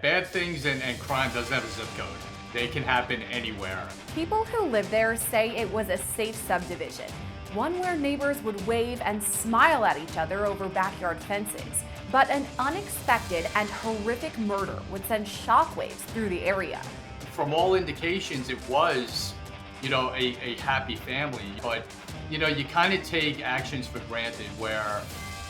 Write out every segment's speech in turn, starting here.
bad things and crime doesn't have a zip code. They can happen anywhere. People who live there say it was a safe subdivision, one where neighbors would wave and smile at each other over backyard fences. But an unexpected and horrific murder would send shockwaves through the area. From all indications, it was, a happy family. But, you kind of take actions for granted where,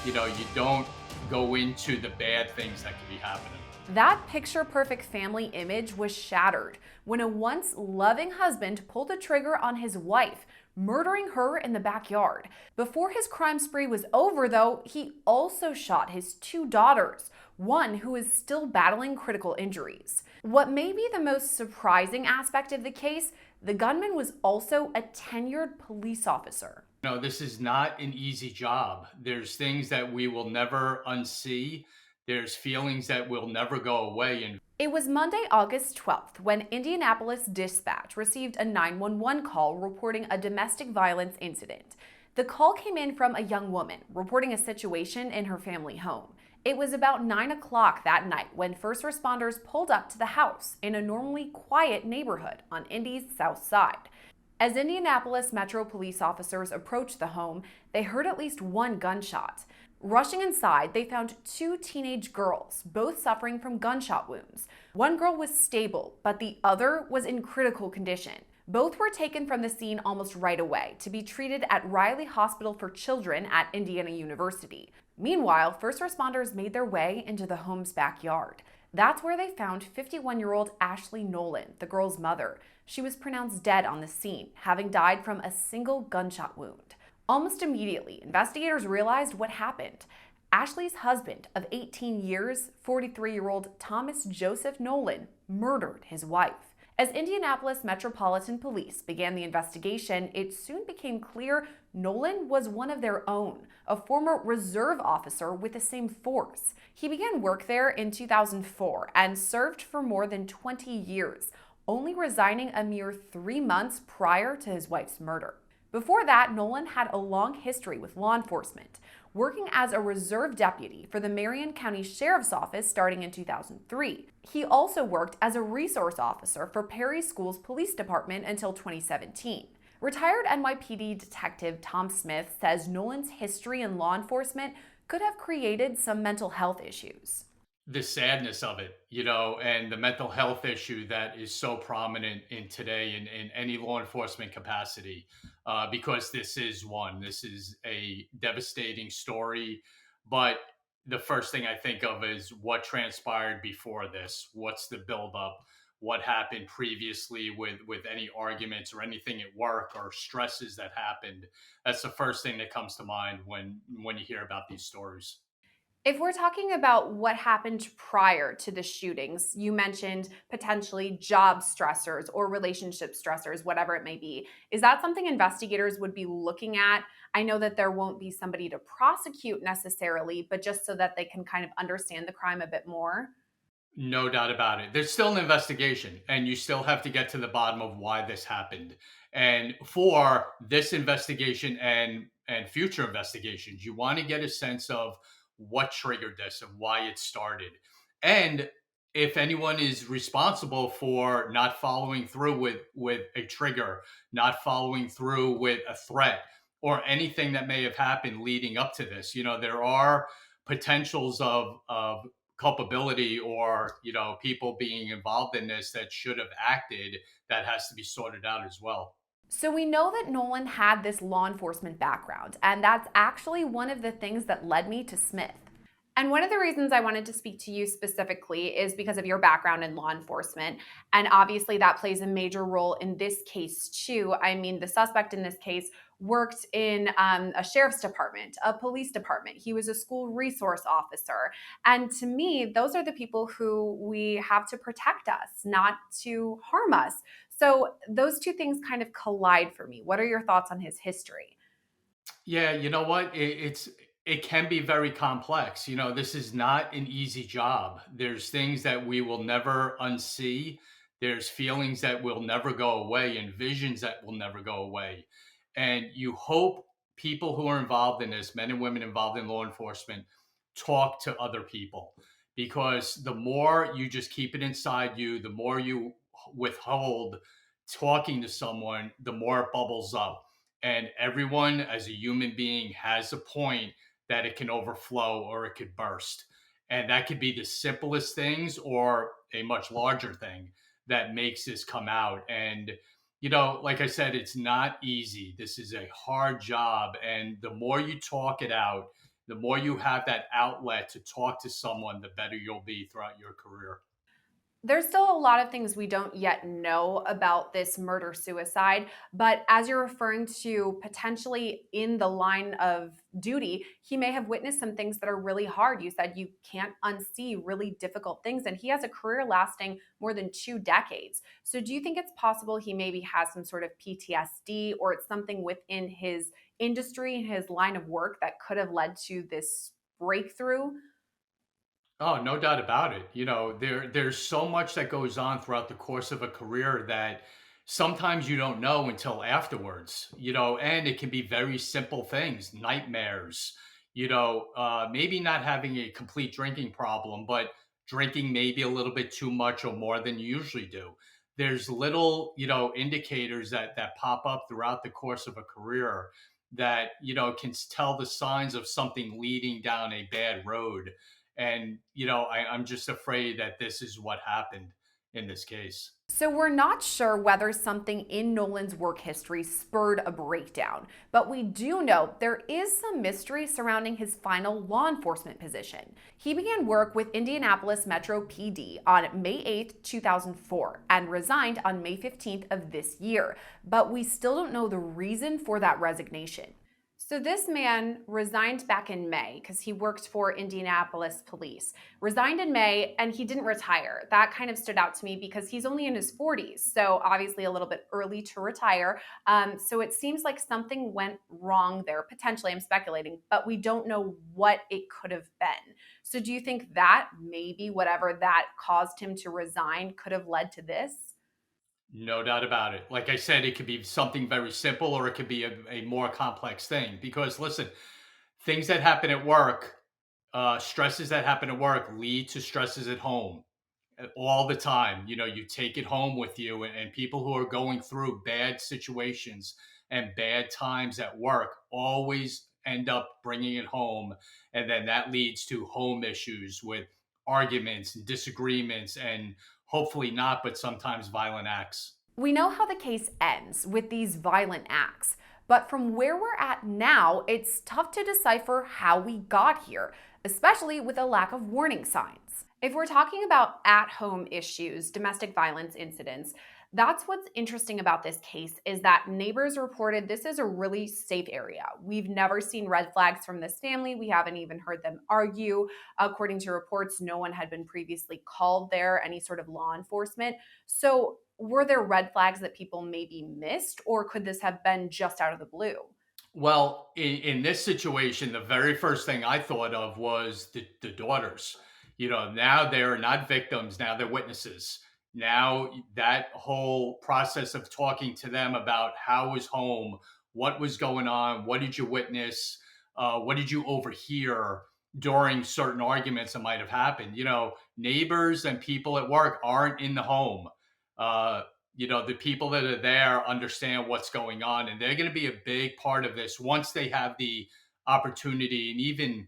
you don't go into the bad things that could be happening. That picture perfect family image was shattered when a once loving husband pulled the trigger on his wife, murdering her in the backyard. Before his crime spree was over, though, he also shot his two daughters, one who is still battling critical injuries. What may be the most surprising aspect of the case, the gunman was also a tenured police officer. No, this is not an easy job. There's things that we will never unsee. There's feelings that will never go away. And It was Monday, August 12th, when Indianapolis Dispatch received a 911 call reporting a domestic violence incident. The call came in from a young woman reporting a situation in her family home. It was about 9 o'clock that night when first responders pulled up to the house in a normally quiet neighborhood on Indy's south side. As Indianapolis Metro police officers approached the home, they heard at least one gunshot. Rushing inside, they found two teenage girls, both suffering from gunshot wounds. One girl was stable, but the other was in critical condition. Both were taken from the scene almost right away to be treated at Riley Hospital for Children at Indiana University. Meanwhile, first responders made their way into the home's backyard. That's where they found 51-year-old Ashley Nolan, the girl's mother. She was pronounced dead on the scene, having died from a single gunshot wound. Almost immediately, investigators realized what happened. Ashley's husband of 18 years, 43-year-old Thomas Joseph Nolan, murdered his wife. As Indianapolis Metropolitan Police began the investigation, it soon became clear Nolan was one of their own, a former reserve officer with the same force. He began work there in 2004 and served for more than 20 years, only resigning a mere 3 months prior to his wife's murder. Before that, Nolan had a long history with law enforcement, working as a reserve deputy for the Marion County Sheriff's Office starting in 2003. He also worked as a resource officer for Perry School's police department until 2017. Retired NYPD detective Tom Smith says Nolan's history in law enforcement could have created some mental health issues. the sadness of it, and the mental health issue that is so prominent in today in any law enforcement capacity, because this is a devastating story. But the first thing I think of is what transpired before this. What's the buildup? What happened previously with any arguments or anything at work or stresses that happened? That's the first thing that comes to mind when you hear about these stories. If we're talking about what happened prior to the shootings, you mentioned potentially job stressors or relationship stressors, whatever it may be. Is that something investigators would be looking at? I know that there won't be somebody to prosecute necessarily, but just so that they can kind of understand the crime a bit more. No doubt about it. There's still an investigation, and you still have to get to the bottom of why this happened. And for this investigation and future investigations, you want to get a sense of what triggered this and why it started. And if anyone is responsible for not following through with a trigger, not following through with a threat or anything that may have happened leading up to this. There are potentials of culpability or people being involved in this that should have acted that has to be sorted out as well. So we know that Nolan had this law enforcement background, and that's actually one of the things that led me to Smith. And one of the reasons I wanted to speak to you specifically is because of your background in law enforcement. And obviously, that plays a major role in this case, too. I mean, the suspect in this case worked in a sheriff's department, a police department. He was a school resource officer. And to me, those are the people who we have to protect us, not to harm us. So those two things kind of collide for me. What are your thoughts on his history? Yeah, you know what? It can be very complex. This is not an easy job. There's things that we will never unsee. There's feelings that will never go away and visions that will never go away. And you hope people who are involved in this, men and women involved in law enforcement, talk to other people because the more you just keep it inside you, the more you withhold talking to someone, the more it bubbles up. And everyone, as a human being, has a point that it can overflow or it could burst. And that could be the simplest things or a much larger thing that makes this come out. And, like I said, it's not easy. This is a hard job. And the more you talk it out, the more you have that outlet to talk to someone, the better you'll be throughout your career. There's still a lot of things we don't yet know about this murder suicide, but as you're referring to potentially in the line of duty, he may have witnessed some things that are really hard. You said you can't unsee really difficult things, and he has a career lasting more than 2 decades. So, do you think it's possible he maybe has some sort of PTSD, or it's something within his industry, his line of work that could have led to this breakthrough? Oh, no doubt about it. There's so much that goes on throughout the course of a career that sometimes you don't know until afterwards, and it can be very simple things, nightmares, maybe not having a complete drinking problem, but drinking maybe a little bit too much or more than you usually do. There's little, indicators that pop up throughout the course of a career that, can tell the signs of something leading down a bad road. And, I'm just afraid that this is what happened in this case. So, we're not sure whether something in Nolan's work history spurred a breakdown, but we do know there is some mystery surrounding his final law enforcement position. He began work with Indianapolis Metro PD on May 8th, 2004, and resigned on May 15th of this year, but we still don't know the reason for that resignation. So this man resigned back in May because he worked for Indianapolis police. Resigned in May and he didn't retire. That kind of stood out to me because he's only in his 40s. So obviously a little bit early to retire. So it seems like something went wrong there. Potentially, I'm speculating, but we don't know what it could have been. So do you think that maybe whatever that caused him to resign could have led to this? No doubt about it. Like I said, it could be something very simple or it could be a more complex thing. Because listen, things that happen at work, stresses that happen at work lead to stresses at home all the time. You take it home with you, and people who are going through bad situations and bad times at work always end up bringing it home. And then that leads to home issues with arguments and disagreements, and hopefully not, but sometimes violent acts. We know how the case ends with these violent acts, but from where we're at now, it's tough to decipher how we got here, especially with a lack of warning signs. If we're talking about at home issues, domestic violence incidents, that's what's interesting about this case is that neighbors reported this is a really safe area. We've never seen red flags from this family. We haven't even heard them argue. According to reports, no one had been previously called there, any sort of law enforcement. So, were there red flags that people maybe missed, or could this have been just out of the blue? Well, in this situation, the very first thing I thought of was the daughters. Now they're not victims, now they're witnesses. Now, that whole process of talking to them about how was home, what was going on, what did you witness, what did you overhear during certain arguments that might have happened. Neighbors and people at work aren't in the home. The people that are there understand what's going on, and they're going to be a big part of this once they have the opportunity and even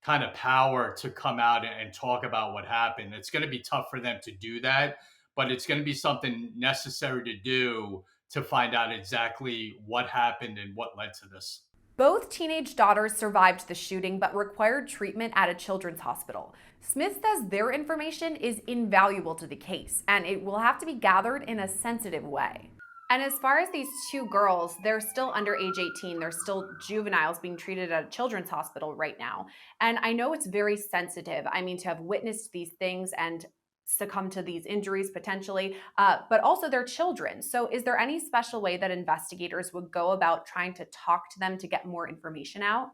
kind of power to come out and talk about what happened. It's going to be tough for them to do that, but it's going to be something necessary to do to find out exactly what happened and what led to this. Both teenage daughters survived the shooting but required treatment at a children's hospital. Smith says their information is invaluable to the case and it will have to be gathered in a sensitive way. And as far as these two girls, they're still under age 18. They're still juveniles being treated at a children's hospital right now. And I know it's very sensitive. I mean, to have witnessed these things and succumb to these injuries potentially, but also they're children. So, is there any special way that investigators would go about trying to talk to them to get more information out?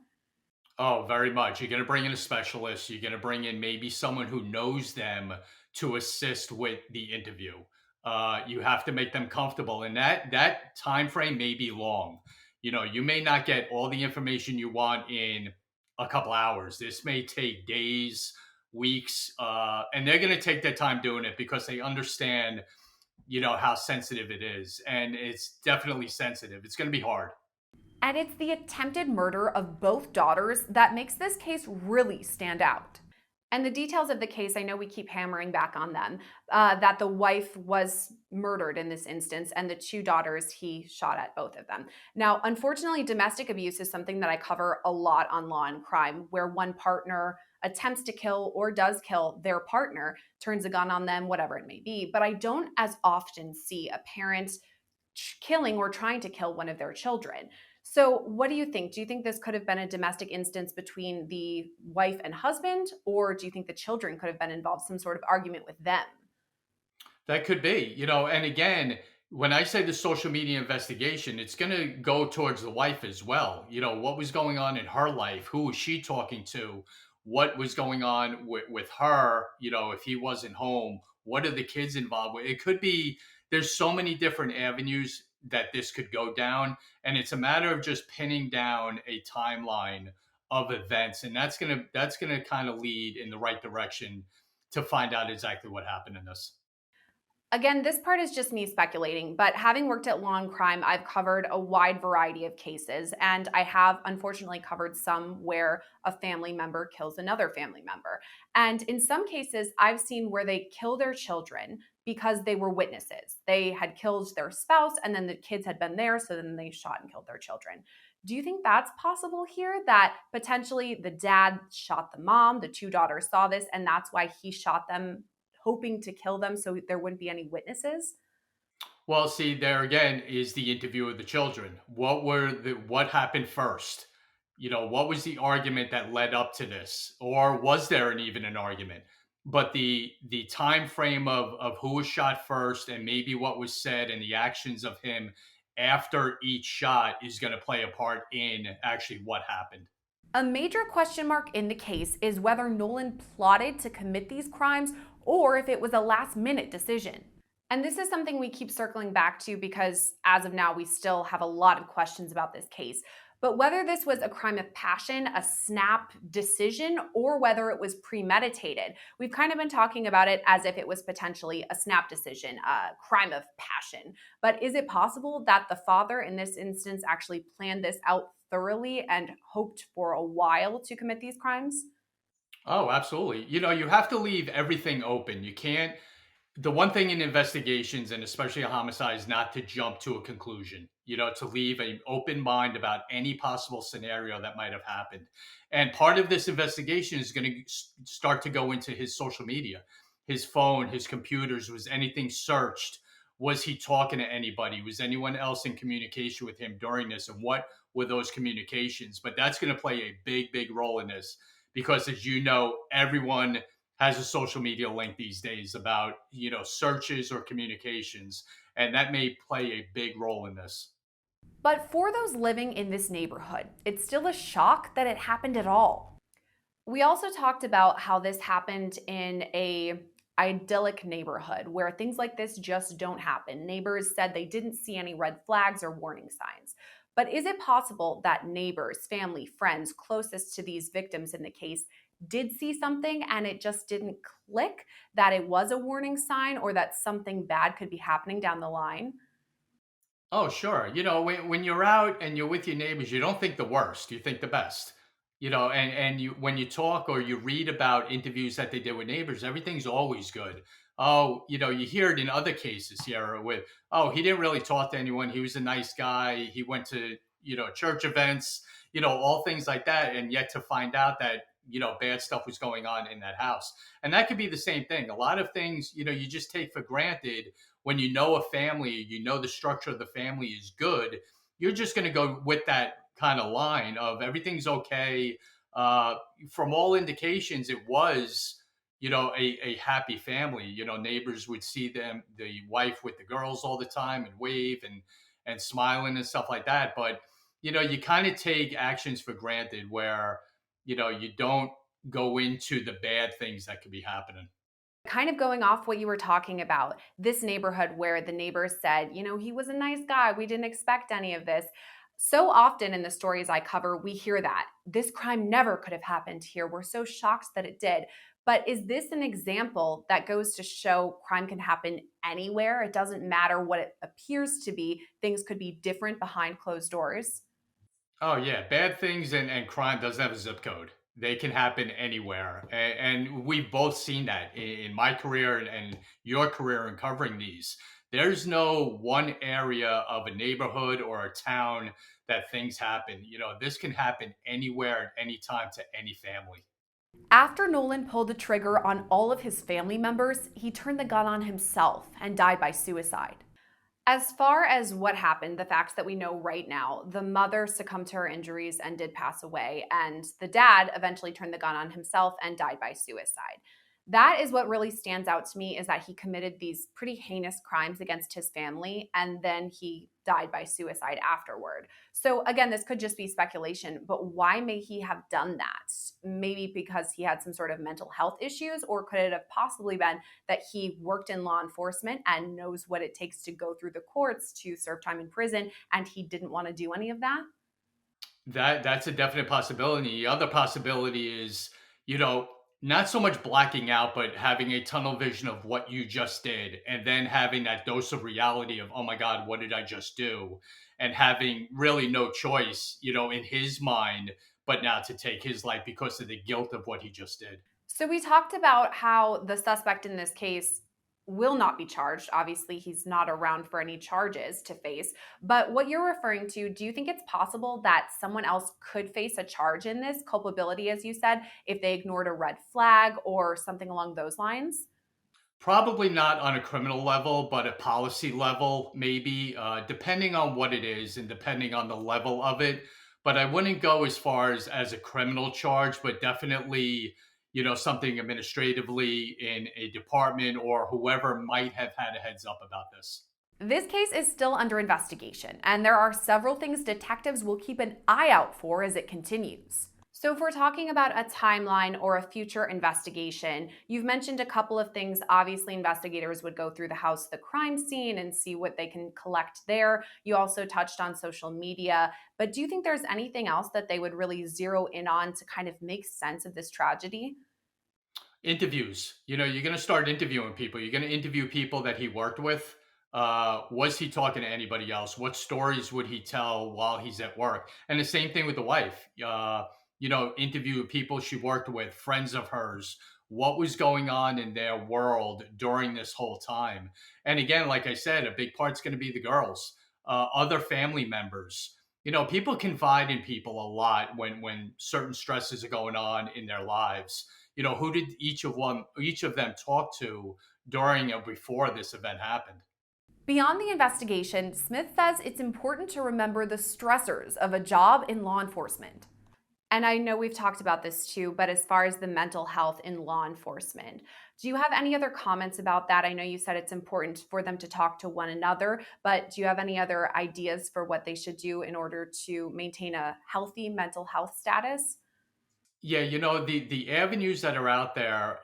Oh, very much. You're going to bring in a specialist. You're going to bring in maybe someone who knows them to assist with the interview. You have to make them comfortable, and that time frame may be long. You may not get all the information you want in a couple hours. This may take days, weeks, and they're going to take their time doing it because they understand, how sensitive it is, and it's definitely sensitive. It's going to be hard. And it's the attempted murder of both daughters that makes this case really stand out. And the details of the case, I know we keep hammering back on them, that the wife was murdered in this instance, and the two daughters, he shot at both of them. Now, unfortunately, domestic abuse is something that I cover a lot on Law and Crime, where one partner attempts to kill or does kill their partner, turns a gun on them, whatever it may be. But I don't as often see a parent killing or trying to kill one of their children. So, what do you think? Do you think this could have been a domestic instance between the wife and husband, or do you think the children could have been involved, some sort of argument with them? That could be, and again, when I say the social media investigation, it's going to go towards the wife as well. What was going on in her life? Who was she talking to? What was going on with her? If he wasn't home, what are the kids involved with? It could be, there's so many different avenues that this could go down. And it's a matter of just pinning down a timeline of events. And that's gonna kind of lead in the right direction to find out exactly what happened in this. Again, this part is just me speculating, but having worked at Law and Crime, I've covered a wide variety of cases, and I have unfortunately covered some where a family member kills another family member. And in some cases, I've seen where they kill their children because they were witnesses. They had killed their spouse, and then the kids had been there, so then they shot and killed their children. Do you think that's possible here? That potentially the dad shot the mom, the two daughters saw this, and that's why he shot them, hoping to kill them so there wouldn't be any witnesses? Well, see, there again is the interview of the children. What happened first? What was the argument that led up to this? Or was there even an argument? But the time frame of who was shot first and maybe what was said and the actions of him after each shot is going to play a part in actually what happened. A major question mark in the case is whether Nolan plotted to commit these crimes or if it was a last minute decision. And this is something we keep circling back to because as of now, we still have a lot of questions about this case. But whether this was a crime of passion, a snap decision, or whether it was premeditated, we've kind of been talking about it as if it was potentially a snap decision, a crime of passion. But is it possible that the father in this instance actually planned this out thoroughly and hoped for a while to commit these crimes? Oh, absolutely. You have to leave everything open. You can't The one thing in investigations and especially a homicide is not to jump to a conclusion, to leave an open mind about any possible scenario that might have happened. And part of this investigation is going to start to go into his social media, his phone, his computers. Was anything searched? Was he talking to anybody? Was anyone else in communication with him during this? And what were those communications? But that's going to play a big, big role in this because, as you know, everyone has a social media link these days about searches or communications, and that may play a big role in this. But for those living in this neighborhood, it's still a shock that it happened at all. We also talked about how this happened in a idyllic neighborhood where things like this just don't happen. Neighbors said they didn't see any red flags or warning signs. But is it possible that neighbors, family, friends closest to these victims in the case did see something and it just didn't click, that it was a warning sign or that something bad could be happening down the line? Oh, sure. When you're out and you're with your neighbors, you don't think the worst, you think the best. And you when you talk or you read about interviews that they did with neighbors, everything's always good. Oh, you hear it in other cases here with, oh, he didn't really talk to anyone. He was a nice guy. He went to, church events, all things like that. And yet to find out that, bad stuff was going on in that house. And that could be the same thing. A lot of things, you just take for granted when you know a family, the structure of the family is good, you're just going to go with that kind of line of everything's okay. Uh, from all indications, it was, a happy family. Neighbors would see the wife with the girls all the time and wave and smiling and stuff like that. But, you kind of take actions for granted where, you don't go into the bad things that could be happening. Kind of going off what you were talking about, this neighborhood where the neighbors said, he was a nice guy. We didn't expect any of this. So often in the stories I cover, we hear that this crime never could have happened here. We're so shocked that it did. But is this an example that goes to show crime can happen anywhere? It doesn't matter what it appears to be, things could be different behind closed doors. Oh yeah, bad things and crime doesn't have a zip code. They can happen anywhere, and we've both seen that in my career and your career in covering these. There's no one area of a neighborhood or a town that things happen. This can happen anywhere at any time to any family. After Nolan pulled the trigger on all of his family members, he turned the gun on himself and died by suicide. As far as what happened, the facts that we know right now, the mother succumbed to her injuries and did pass away, and the dad eventually turned the gun on himself and died by suicide. That is what really stands out to me, is that he committed these pretty heinous crimes against his family and then he died by suicide afterward. So again, this could just be speculation, but why may he have done that? Maybe because he had some sort of mental health issues, or could it have possibly been that he worked in law enforcement and knows what it takes to go through the courts to serve time in prison and he didn't want to do any of that? That's a definite possibility. The other possibility is, you know, not so much blacking out, but having a tunnel vision of what you just did, and then having that dose of reality of, oh my God, what did I just do? And having really no choice, in his mind, but now to take his life because of the guilt of what he just did. So we talked about how the suspect in this case will not be charged. Obviously, he's not around for any charges to face. But what you're referring to, do you think it's possible that someone else could face a charge in this culpability, as you said, if they ignored a red flag or something along those lines? Probably not on a criminal level, but a policy level, maybe, depending on what it is and depending on the level of it. But I wouldn't go as far as a criminal charge, but definitely, something administratively in a department or whoever might have had a heads up about this. This case is still under investigation, and there are several things detectives will keep an eye out for as it continues. So, if we're talking about a timeline or a future investigation, you've mentioned a couple of things. Obviously, investigators would go through the house, the crime scene, and see what they can collect there. You also touched on social media, but do you think there's anything else that they would really zero in on to kind of make sense of this tragedy? Interviews. You're going to start interviewing people. You're going to interview people that he worked with. Was he talking to anybody else? What stories would he tell while he's at work? And the same thing with the wife. Interview people she worked with, friends of hers. What was going on in their world during this whole time? And again, like I said, a big part's going to be the girls, other family members. People confide in people a lot when certain stresses are going on in their lives. Who did each of them talk to during or before this event happened? Beyond the investigation, Smith says it's important to remember the stressors of a job in law enforcement. And I know we've talked about this too, but as far as the mental health in law enforcement, do you have any other comments about that? I know you said it's important for them to talk to one another, but do you have any other ideas for what they should do in order to maintain a healthy mental health status? Yeah, the avenues that are out there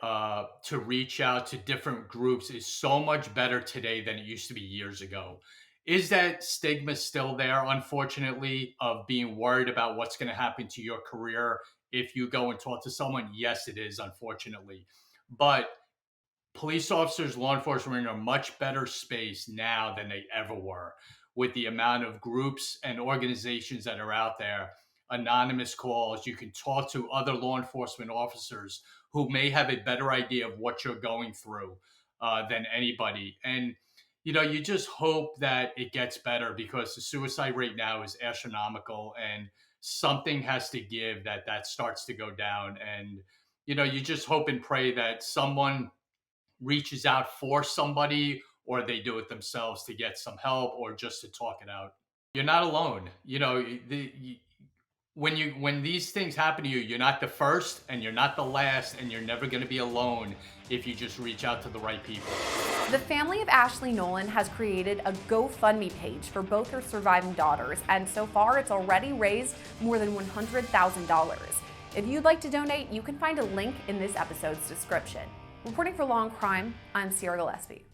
to reach out to different groups is so much better today than it used to be years ago. Is that stigma still there, unfortunately, of being worried about what's going to happen to your career if you go and talk to someone? Yes, it is, unfortunately. But police officers, law enforcement are in a much better space now than they ever were, with the amount of groups and organizations that are out there, anonymous calls. You can talk to other law enforcement officers who may have a better idea of what you're going through than anybody. And, you just hope that it gets better because the suicide rate now is astronomical and something has to give that starts to go down. And, you just hope and pray that someone reaches out for somebody or they do it themselves to get some help or just to talk it out. You're not alone. When these things happen to you, you're not the first and you're not the last, and you're never going to be alone if you just reach out to the right people. The family of Ashley Nolan has created a GoFundMe page for both her surviving daughters, and so far it's already raised more than $100,000. If you'd like to donate, you can find a link in this episode's description. Reporting for Law&Crime, I'm Sierra Gillespie.